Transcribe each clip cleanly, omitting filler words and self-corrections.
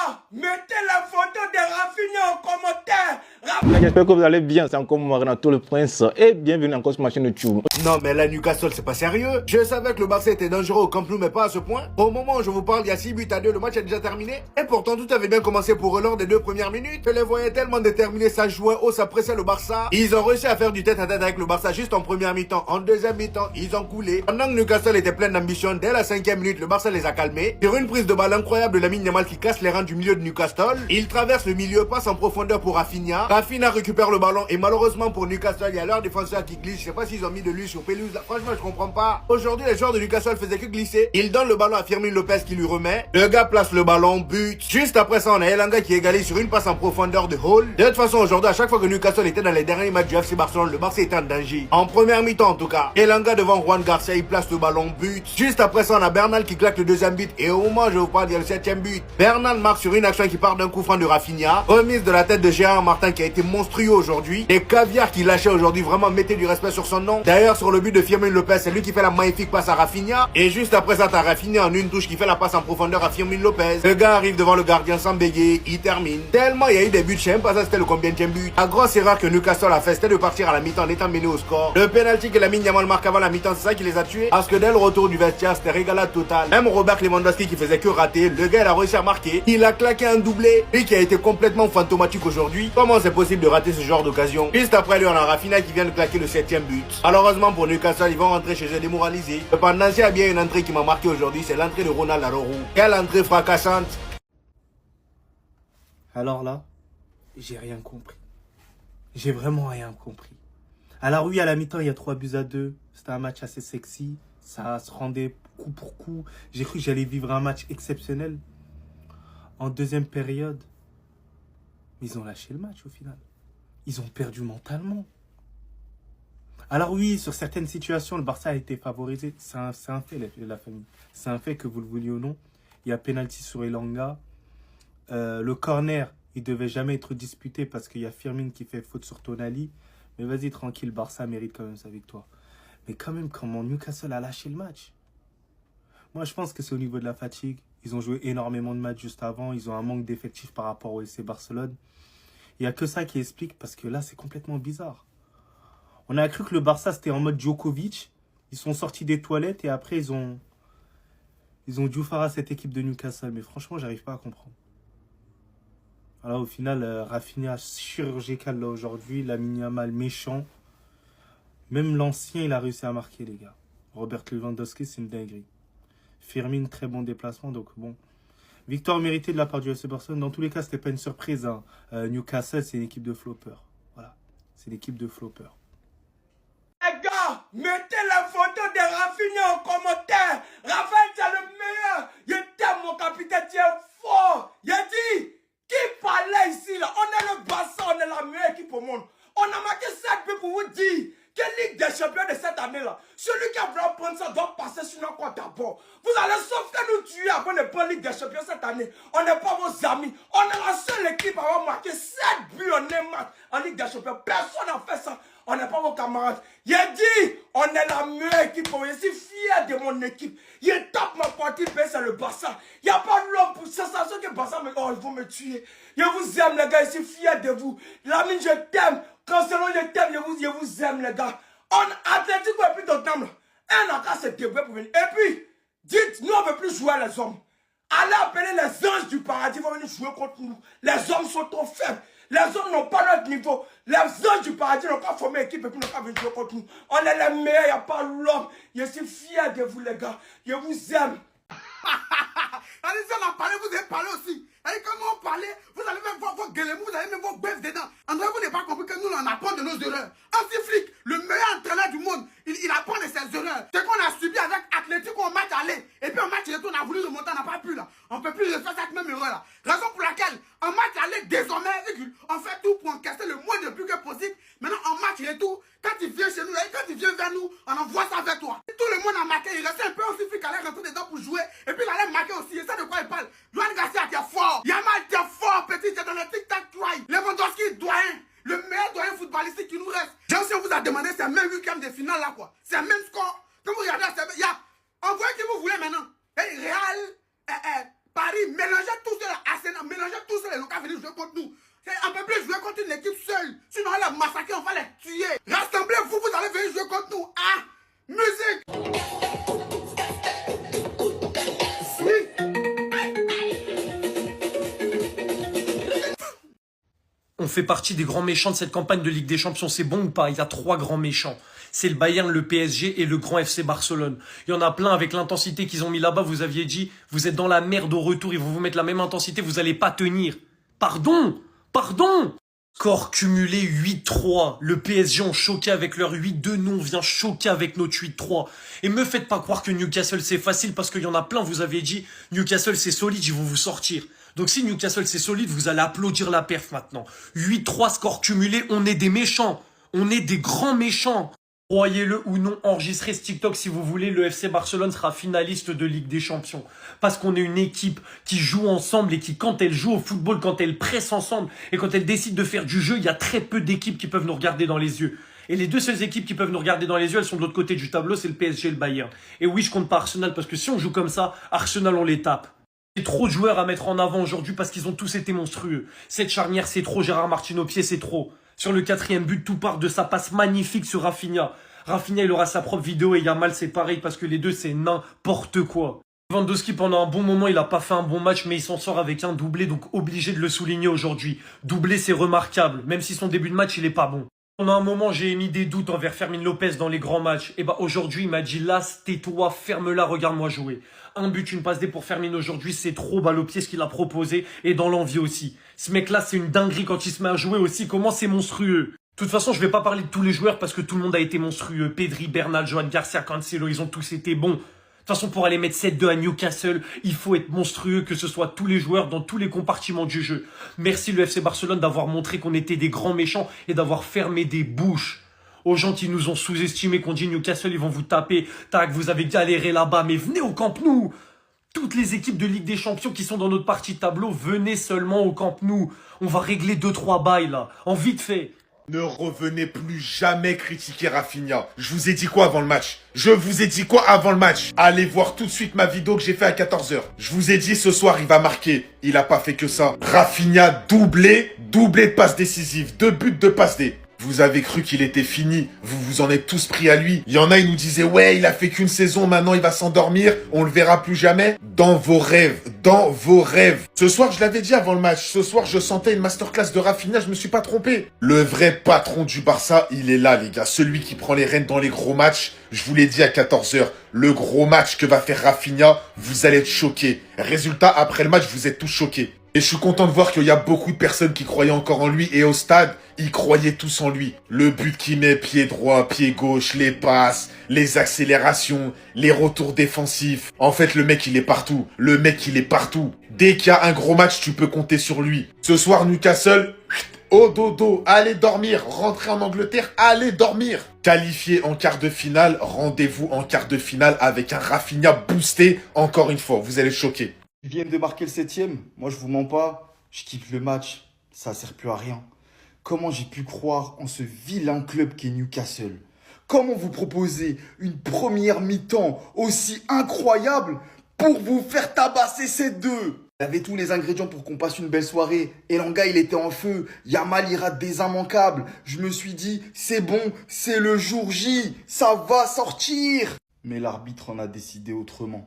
gars, mettez la photo de Rafinha en commentaire. J'espère que vous allez bien, c'est encore moi Renato le Prince et bienvenue encore sur ma chaîne YouTube. Non mais là Newcastle c'est pas sérieux. Je savais que le Barça était dangereux au Camp Nou mais pas à ce point. Au moment où je vous parle il y a 6 buts à 2, le match est déjà terminé. Et pourtant tout avait bien commencé pour eux lors des 2 premières minutes. Je les voyais tellement déterminés, ça jouait haut, ça pressait le Barça. Ils ont réussi à faire du tête à tête avec le Barça juste en première mi-temps. En deuxième mi-temps ils ont coulé. Pendant que Newcastle était plein d'ambition, dès la 5e minute le Barça les a calmés. Sur une prise de balle incroyable de Lamine Yamal qui casse les rangs du milieu de Newcastle. Il traverse le milieu, passe en profondeur pour Rafinha. Rafinha récupère le ballon et malheureusement pour Newcastle, il y a leur défenseur qui glisse. Je sais pas s'ils ont mis de lui sur pelouse. Franchement, je comprends pas. Aujourd'hui, les joueurs de Newcastle faisaient que glisser. Il donne le ballon à Firmino Lopez qui lui remet. Le gars place le ballon, but. Juste après ça, on a Elanga qui égalise sur une passe en profondeur de Hall. De toute façon, aujourd'hui, à chaque fois que Newcastle était dans les derniers matchs du FC Barcelone, le Barça était en danger. En première mi-temps, en tout cas. Elanga devant Juan Garcia, il place le ballon, but. Juste après ça, on a Bernal qui claque le deuxième but. Et au moment où je vous parle, il y a le 7e but. Bernal marque sur une action qui part d'un coup franc de Rafinha. Remise de la tête de Gérard Martin qui a été monstrueux aujourd'hui. Et Caviar qui lâchait aujourd'hui, vraiment mettez du respect sur son nom. D'ailleurs, sur le but de Firmino Lopez, c'est lui qui fait la magnifique passe à Rafinha. Et juste après ça, t'as Rafinha en une touche qui fait la passe en profondeur à Firmino Lopez. Le gars arrive devant le gardien sans bégayer, il termine. Tellement il y a eu des buts, je sais même pas ça c'était le combienième but. La grosse erreur que Newcastle a fait, c'était de partir à la mi-temps en étant mené au score. Le penalty que Lamine Yamal marque avant la mi-temps, c'est ça qui les a tués. Parce que dès le retour du vestiaire, c'était régalade totale. Même Robert Lewandowski qui faisait que rater, le gars il a réussi à marquer. Il a claqué un doublé, lui qui a été complètement fantomatique aujourd'hui. Comment c'est possible de rater ce genre d'occasion? Juste après lui, on a Rafinha qui vient de claquer le 7e but. Malheureusement pour Newcastle, ils vont rentrer chez eux démoralisés. Cependant, s'il y a bien une entrée qui m'a marqué aujourd'hui, c'est l'entrée de Ronald Araujo. Quelle entrée fracassante! Alors là, j'ai rien compris. J'ai vraiment rien compris. Alors oui, à la mi-temps, il y a 3 buts à 2. C'était un match assez sexy. Ça se rendait coup pour coup. J'ai cru que j'allais vivre un match exceptionnel. En deuxième période, ils ont lâché le match au final. Ils ont perdu mentalement. Alors oui, sur certaines situations, le Barça a été favorisé. C'est un fait, la famille. C'est un fait que vous le vouliez ou non. Il y a pénalty sur Elanga. Le corner, il devait jamais être disputé parce qu'il y a Firmine qui fait faute sur Tonali. Mais vas-y, tranquille, Barça mérite quand même sa victoire. Mais quand même, comment Newcastle a lâché le match? Moi, je pense que c'est au niveau de la fatigue. Ils ont joué énormément de matchs juste avant. Ils ont un manque d'effectifs par rapport au FC Barcelone. Il n'y a que ça qui explique parce que là, c'est complètement bizarre. On a cru que le Barça, c'était en mode Djokovic. Ils sont sortis des toilettes et après, ils ont dû faire à cette équipe de Newcastle. Mais franchement, j'arrive pas à comprendre. Alors au final, Rafinha chirurgical là aujourd'hui. Lamine Yamal méchant. Même l'ancien, il a réussi à marquer, les gars. Robert Lewandowski, c'est une dinguerie. Firmine, très bon déplacement. Donc bon, victoire méritée de la part du FC Barcelone. Dans tous les cas, c'était pas une surprise. Hein. Newcastle, c'est une équipe de floppers. Voilà, c'est l'équipe de floppers. Les gars, mettez la photo de Rafinha en commentaire. Raphaël, c'est le meilleur. Je t'aime, mon capitaine, tu es fort. Il a dit, qui parlait ici là? On est le Barça, on est la meilleure équipe au monde. On a marqué 7 buts pour vous dire que Ligue des Champions de cette année-là, celui qui a voulu prendre ça doit passer sur notre quoi d'abord. Vous allez sauf que nous tuer avant de prendre Ligue des Champions cette année. On n'est pas vos amis. On est la seule équipe à avoir marqué 7 buts en un match en Ligue des Champions. Personne n'a fait ça. On n'est pas vos camarades. Il a dit, on est la meilleure équipe. Je suis fier de mon équipe. Il tape ma partie, c'est le Barça. Il n'y a pas de l'homme pour ça. C'est ça que Barça me dit, oh, ils vont me tuer. Je vous aime, les gars. Je suis fier de vous. Lamine, je t'aime. Cancelo, je t'aime. Je vous aime, les gars. On Atlético et puis Tottenham. Un encore se débrouille pour venir. Et puis, dites, nous, on ne veut plus jouer les hommes. Allez appeler les anges du paradis. Ils vont venir jouer contre nous. Les hommes sont trop faibles. Les hommes n'ont pas notre niveau. Les anges du paradis n'ont pas formé équipe et puis n'ont pas venu jouer contre nous. On est les meilleurs, il n'y a pas l'homme. Je suis fier de vous, les gars. Je vous aime. Allez-y, on a parlé, vous avez parlé aussi. Allez, comment on parlait, vous allez même voir vos gueulements, vous allez même vos bœufs dedans. André, vous n'avez pas compris que nous, on apprend de nos erreurs. Anti-Flick, le meilleur entraîneur du monde, il apprend de ses erreurs. C'est qu'on a subi avec Atlético au match aller. Et puis au match retour, on a voulu remonter, on n'a pas pu là. On ne peut plus refaire cette même erreur là. Raison pour laquelle, en match aller, désormais, on fait tout pour encaisser le moins de buts que possible. Maintenant, en match retour, quand il vient chez nous, et quand il vient vers nous, on envoie ça vers toi. Tout le monde a marqué, il restait un peu aussi Flick allait rentrer dedans pour jouer. Et puis il allait marquer aussi, et ça de quoi il parle. Juan Garcia qui est fort. Yamal qui est fort, petit, c'est dans le tic-tac try. Lewandowski, doyen. Le meilleur doyen footballistique qui nous reste. Jean-Si, on vous a demandé, c'est même 8e de finale là quoi. C'est le même score. Quand vous regardez, il y a. Envoyez qui vous voulez maintenant. Hey, Real, Paris, mélangez tout cela. Arsenal, mélangez on fait partie des grands méchants de cette campagne de Ligue des Champions. C'est bon ou pas? Il y a 3 grands méchants. C'est le Bayern, le PSG et le grand FC Barcelone. Il y en a plein avec l'intensité qu'ils ont mis là-bas. Vous aviez dit, vous êtes dans la merde au retour. Ils vont vous mettre la même intensité. Vous allez pas tenir. Pardon. Score cumulé 8-3. Le PSG ont choqué avec leur 8-2. Nous, on vient choquer avec notre 8-3. Et me faites pas croire que Newcastle, c'est facile parce qu'il y en a plein. Vous avez dit, Newcastle, c'est solide, ils vont vous sortir. Donc si Newcastle, c'est solide, vous allez applaudir la perf maintenant. 8-3, score cumulé. On est des méchants. On est des grands méchants. Croyez-le ou non, enregistrez ce TikTok si vous voulez, le FC Barcelone sera finaliste de Ligue des Champions. Parce qu'on est une équipe qui joue ensemble et qui, quand elle joue au football, quand elle presse ensemble et quand elle décide de faire du jeu, il y a très peu d'équipes qui peuvent nous regarder dans les yeux. Et les 2 seules équipes qui peuvent nous regarder dans les yeux, elles sont de l'autre côté du tableau, c'est le PSG et le Bayern. Et oui, je compte pas Arsenal parce que si on joue comme ça, Arsenal, on les tape. Il y a trop de joueurs à mettre en avant aujourd'hui parce qu'ils ont tous été monstrueux. Cette charnière, c'est trop. Gérard Martin au pied, c'est trop. Sur le 4e but, tout part de sa passe magnifique sur Rafinha. Rafinha, il aura sa propre vidéo et Yamal, c'est pareil parce que les deux, c'est n'importe quoi. Lewandowski, pendant un bon moment, il a pas fait un bon match, mais il s'en sort avec un doublé, donc obligé de le souligner aujourd'hui. Doublé, c'est remarquable, même si son début de match, il est pas bon. Pendant un moment, j'ai émis des doutes envers Fermin Lopez dans les grands matchs. Et aujourd'hui, il m'a dit, là, tais-toi, ferme-la, regarde-moi jouer. Un but, une passe D pour Fermin aujourd'hui, c'est trop balle au pied ce qu'il a proposé et dans l'envie aussi. Ce mec-là, c'est une dinguerie quand il se met à jouer aussi. Comment c'est monstrueux. De toute façon, je vais pas parler de tous les joueurs parce que tout le monde a été monstrueux. Pedri, Bernal, Joan Garcia, Cancelo, ils ont tous été bons. De toute façon, pour aller mettre 7-2 à Newcastle, il faut être monstrueux, que ce soit tous les joueurs dans tous les compartiments du jeu. Merci le FC Barcelone d'avoir montré qu'on était des grands méchants et d'avoir fermé des bouches aux gens qui nous ont sous-estimés, qu'on dit Newcastle, ils vont vous taper. Tac, vous avez galéré là-bas, mais venez au Camp Nou. Toutes les équipes de Ligue des Champions qui sont dans notre partie de tableau, venez seulement au Camp Nou. On va régler 2-3 bails là, en vite fait. Ne revenez plus jamais critiquer Rafinha. Je vous ai dit quoi avant le match? Allez voir tout de suite ma vidéo que j'ai fait à 14h. Je vous ai dit ce soir il va marquer. Il a pas fait que ça. Rafinha doublé de passes décisives. 2 buts de passes D. Vous avez cru qu'il était fini. Vous vous en êtes tous pris à lui. Il y en a, ils nous disaient, ouais, il a fait qu'une saison, maintenant il va s'endormir. On le verra plus jamais. Dans vos rêves. Ce soir, je l'avais dit avant le match. Ce soir, je sentais une masterclass de Rafinha. Je me suis pas trompé. Le vrai patron du Barça, il est là, les gars. Celui qui prend les rênes dans les gros matchs. Je vous l'ai dit à 14h. Le gros match que va faire Rafinha, vous allez être choqués. Résultat, après le match, vous êtes tous choqués. Et je suis content de voir qu'il y a beaucoup de personnes qui croyaient encore en lui. Et au stade, ils croyaient tous en lui. Le but qu'il met, pied droit, pied gauche, les passes, les accélérations, les retours défensifs. En fait, le mec, il est partout. Dès qu'il y a un gros match, tu peux compter sur lui. Ce soir, Newcastle, au dodo, allez dormir. Rentrez en Angleterre, allez dormir. Qualifié en quart de finale, rendez-vous en quart de finale avec un Rafinha boosté. Encore une fois, vous allez choquer. Ils viennent de marquer le 7e. Moi, je vous mens pas. Je kiffe le match. Ça sert plus à rien. Comment j'ai pu croire en ce vilain club qu'est Newcastle? Comment vous proposez une première mi-temps aussi incroyable pour vous faire tabasser ces deux? Il avait tous les ingrédients pour qu'on passe une belle soirée. Elanga, il était en feu. Yamal, il rate des immanquables. Je me suis dit, c'est bon, c'est le jour J. Ça va sortir. Mais l'arbitre en a décidé autrement.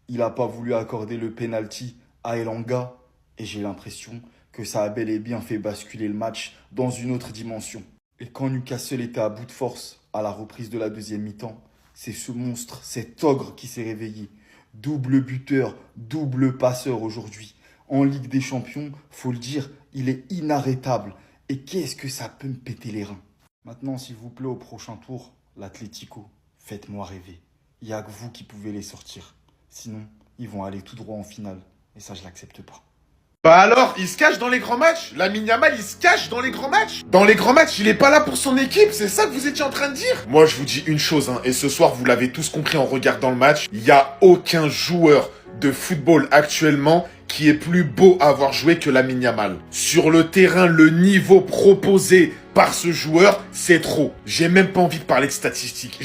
Il n'a pas voulu accorder le penalty à Elanga et j'ai l'impression que ça a bel et bien fait basculer le match dans une autre dimension. Et quand Newcastle était à bout de force à la reprise de la deuxième mi-temps, c'est ce monstre, cet ogre qui s'est réveillé. Double buteur, double passeur aujourd'hui. En Ligue des Champions, faut le dire, il est inarrêtable. Et qu'est-ce que ça peut me péter les reins? Maintenant, s'il vous plaît, au prochain tour, l'Atlético, faites-moi rêver. Il n'y a que vous qui pouvez les sortir. Sinon, ils vont aller tout droit en finale. Et ça, je l'accepte pas. Bah alors, il se cache dans les grands matchs? Lamine Yamal, il se cache dans les grands matchs? Dans les grands matchs, il est pas là pour son équipe, c'est ça que vous étiez en train de dire? Moi, je vous dis une chose, et ce soir, vous l'avez tous compris en regardant le match, il n'y a aucun joueur de football actuellement qui est plus beau à avoir joué que Lamine Yamal. Sur le terrain, le niveau proposé par ce joueur, c'est trop. J'ai même pas envie de parler de statistiques.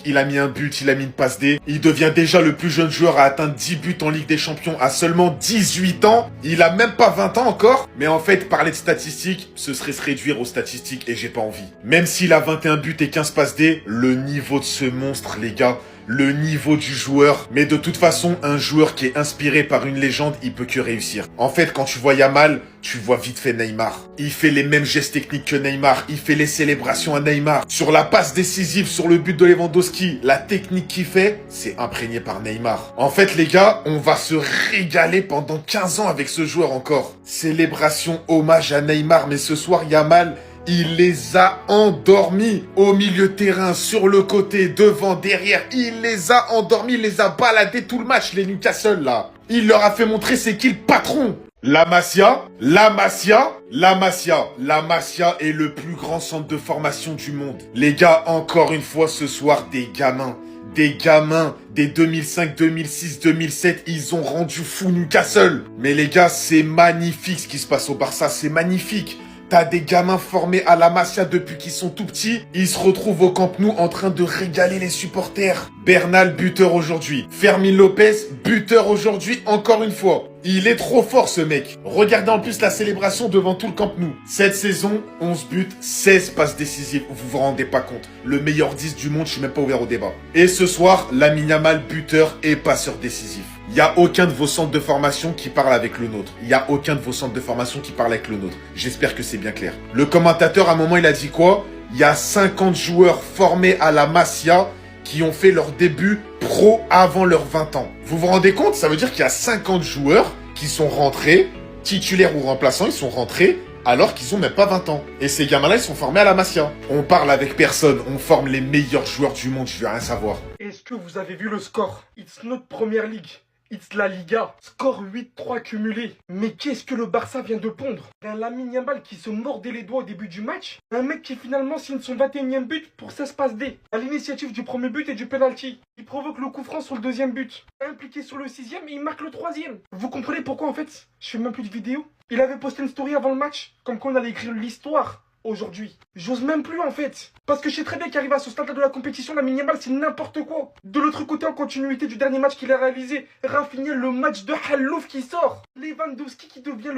Il a mis un but, il a mis une passe D. Il devient déjà le plus jeune joueur à atteindre 10 buts en Ligue des Champions à seulement 18 ans. Il a même pas 20 ans encore. Mais en fait, parler de statistiques, ce serait se réduire aux statistiques et j'ai pas envie. Même s'il a 21 buts et 15 passes D, le niveau de ce monstre, les gars, le niveau du joueur. Mais de toute façon, un joueur qui est inspiré par une légende, il peut que réussir. En fait, quand tu vois Yamal, tu vois vite fait Neymar. Il fait les mêmes gestes techniques que Neymar. Il fait les célébrations à Neymar. Sur la passe décisive, sur le but de Lewandowski, la technique qu'il fait, c'est imprégné par Neymar. En fait, les gars, on va se régaler pendant 15 ans avec ce joueur encore. Célébration, hommage à Neymar, mais ce soir, Yamal, il les a endormis au milieu de terrain, sur le côté, devant, derrière. Il les a endormis, il les a baladés tout le match, les Newcastle, là. Il leur a fait montrer c'est qui le patron. La Masia est le plus grand centre de formation du monde. Les gars, encore une fois ce soir, des gamins, des 2005, 2006, 2007, ils ont rendu fou Newcastle. Mais les gars, c'est magnifique ce qui se passe au Barça, c'est magnifique. T'as des gamins formés à la Masia depuis qu'ils sont tout petits. Ils se retrouvent au Camp Nou en train de régaler les supporters. Bernal, buteur aujourd'hui. Fermin Lopez, buteur aujourd'hui encore une fois. Il est trop fort ce mec. Regardez en plus la célébration devant tout le Camp Nou. Cette saison, 11 buts, 16 passes décisives. Vous vous rendez pas compte. Le meilleur 10 du monde, je suis même pas ouvert au débat. Et ce soir, Lamine Yamal, buteur et passeur décisif. Il n'y a aucun de vos centres de formation qui parle avec le nôtre. Il n'y a aucun de vos centres de formation qui parle avec le nôtre. J'espère que c'est bien clair. Le commentateur, à un moment, il a dit quoi? Il y a 50 joueurs formés à la Masia qui ont fait leur début pro avant leurs 20 ans. Vous vous rendez compte? Ça veut dire qu'il y a 50 joueurs qui sont rentrés, titulaires ou remplaçants, ils sont rentrés alors qu'ils ont même pas 20 ans. Et ces gamins-là, ils sont formés à la Masia. On parle avec personne, on forme les meilleurs joueurs du monde, je veux rien savoir. Est-ce que vous avez vu le score? It's not Premier League. It's la Liga. Score 8-3 cumulé. Mais qu'est-ce que le Barça vient de pondre? Un Lamine Yamal qui se mordait les doigts au début du match. Un mec qui finalement signe son 21e but pour 16 passes D. À l'initiative du premier but et du penalty. Il provoque le coup franc sur le deuxième but. Impliqué sur le 6e et il marque le 3e. Vous comprenez pourquoi en fait je fais même plus de vidéo? Il avait posté une story avant le match. Comme quoi on allait écrire l'histoire aujourd'hui. J'ose même plus en fait. Parce que je sais très bien qu'arrivé à ce stade de la compétition, Lamine Yamal c'est n'importe quoi. De l'autre côté, en continuité du dernier match qu'il a réalisé, Rafinha, le match de Halouf qui sort. Lewandowski qui devient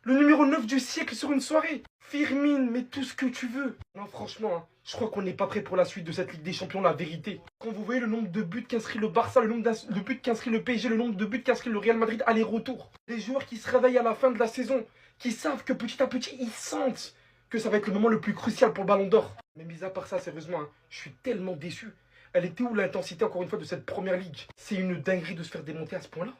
le numéro 9 du siècle sur une soirée. Firmin, mais tout ce que tu veux. Non franchement, hein, je crois qu'on n'est pas prêt pour la suite de cette Ligue des Champions, la vérité. Quand vous voyez le nombre de buts qu'inscrit le Barça, le nombre de buts qu'inscrit le PSG, le nombre de buts qu'inscrit le Real Madrid aller-retour. Les joueurs qui se réveillent à la fin de la saison, qui savent que petit à petit, ils sentent que ça va être le moment le plus crucial pour le Ballon d'Or. Mais mis à part ça, sérieusement, hein, je suis tellement déçu. Elle était où l'intensité, encore une fois, de cette première ligue? C'est une dinguerie de se faire démonter à ce point-là.